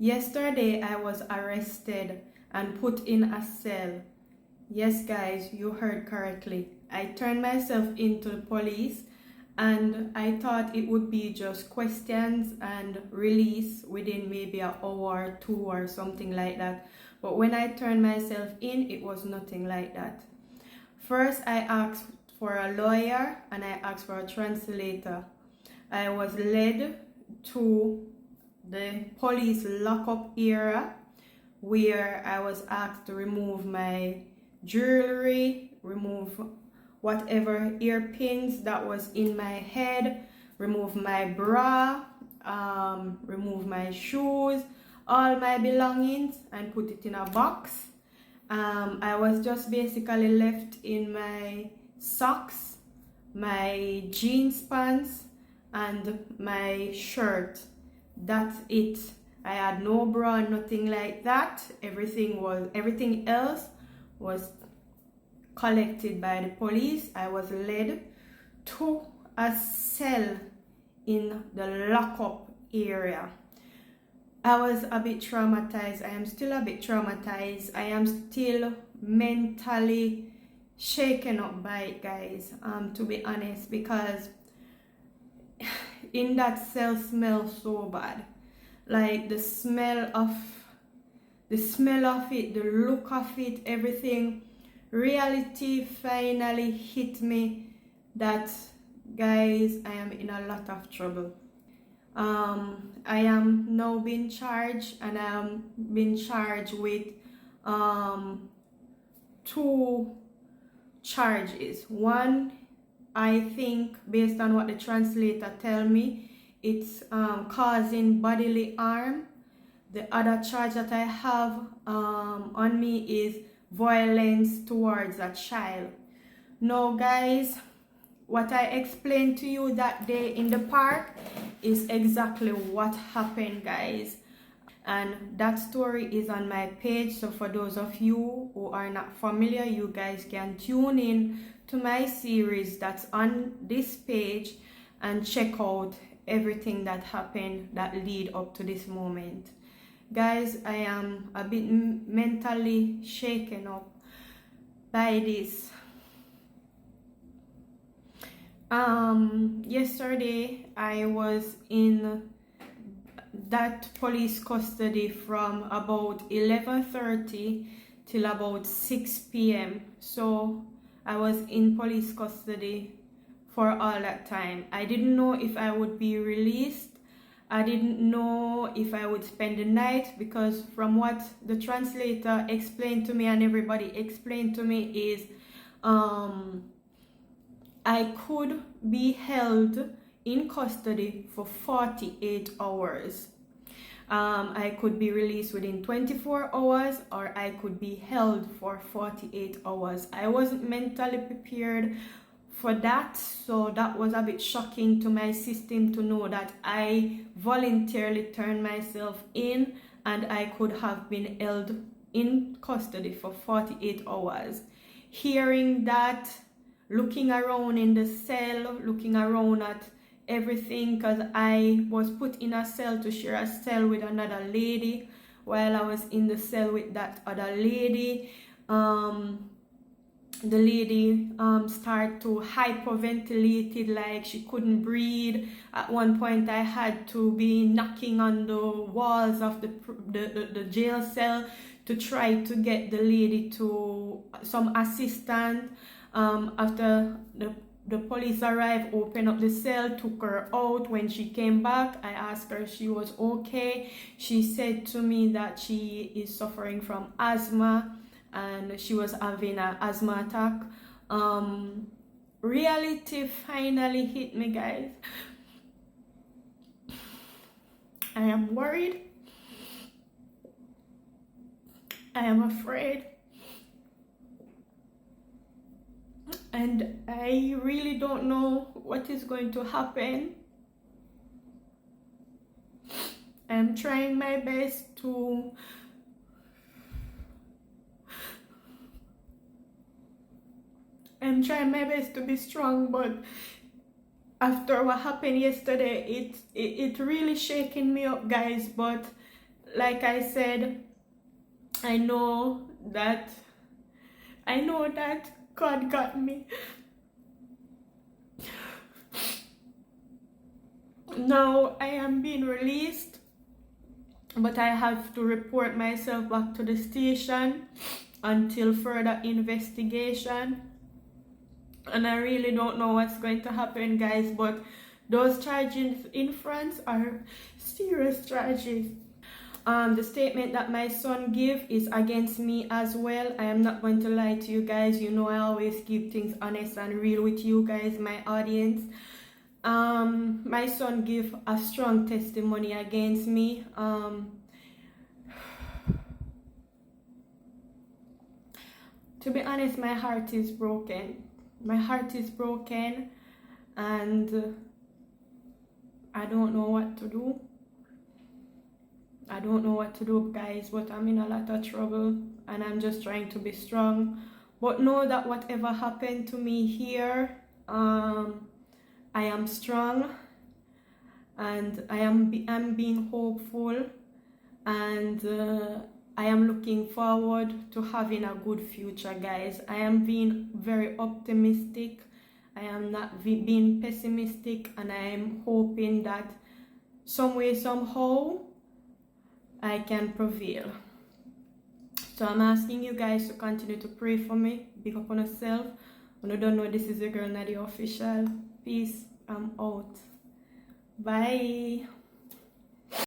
Yesterday I was arrested and put in a cell. Yes guys, you heard correctly. I turned myself into the police and I thought it would be just questions and release within maybe an hour or two or something like that. But when I turned myself in, it was nothing like that. First I asked for a lawyer and I asked for a translator. I was led to the police lockup area where I was asked to remove my jewelry, remove whatever earpins that was in my head, remove my bra, remove my shoes, all my belongings, and put it in a box. I was just basically left in my socks, my jeans pants, and my shirt. That's it. I had no bra, nothing like that. Everything else was collected by the police. I was led to a cell in the lockup area. I was a bit traumatized. I am still a bit traumatized. I am still mentally shaken up by it, guys, to be honest, because in that cell smells so bad. Like the smell of it, the look of it, everything. Reality finally hit me that, guys, I am in a lot of trouble. I am now being charged, and I am being charged with 2 charges. One, I think, based on what the translator tell me, it's causing bodily harm. The other charge that I have on me is violence towards a child. Now guys, what I explained to you that day in the park is exactly what happened, guys. And that story is on my page, so for those of you who are not familiar, you guys can tune in to my series that's on this page and check out everything that happened that lead up to this moment. Guys, I am a bit mentally shaken up by this. Yesterday I was in that police custody from about 11:30 till about 6 p.m. So I was in police custody for all that time. I didn't know if I would be released. I didn't know if I would spend the night, because from what the translator explained to me and everybody explained to me is I could be held in custody for 48 hours. I could be released within 24 hours, or I could be held for 48 hours. I wasn't mentally prepared for that, so that was a bit shocking to my system to know that I voluntarily turned myself in and I could have been held in custody for 48 hours. Hearing that, looking around in the cell, looking around at everything, because I was put in a cell to share a cell with another lady. While I was in the cell with that other lady, the lady started to hyperventilate, like she couldn't breathe. At one point I had to be knocking on the walls of the jail cell to try to get the lady to some assistance. After the police arrived, opened up the cell, took her out. When she came back, I asked her if she was okay. She said to me that she is suffering from asthma and she was having an asthma attack. Reality finally hit me, guys. I am worried. I am afraid. And I really don't know what is going to happen. I'm trying my best to be strong, but after what happened yesterday, it really shaking me up, guys. But like I said, I know that God got me. Now I am being released, but I have to report myself back to the station until further investigation. And I really don't know what's going to happen, guys, but those charges in France are serious charges. The statement that my son gave is against me as well. I am not going to lie to you guys. You know I always keep things honest and real with you guys, my audience. My son gave a strong testimony against me. To be honest, my heart is broken. My heart is broken, and I don't know what to do. I don't know what to do, guys, but I'm in a lot of trouble, and I'm just trying to be strong. But know that whatever happened to me here, I am strong, and I'm being hopeful, and I am looking forward to having a good future, guys. I am being very optimistic. I am not being pessimistic, and I am hoping that some way, somehow, I can prevail. So I'm asking you guys to continue to pray for me. Big up on yourself. When you don't know, this is your girl Nadia Official. Peace. I'm out. Bye.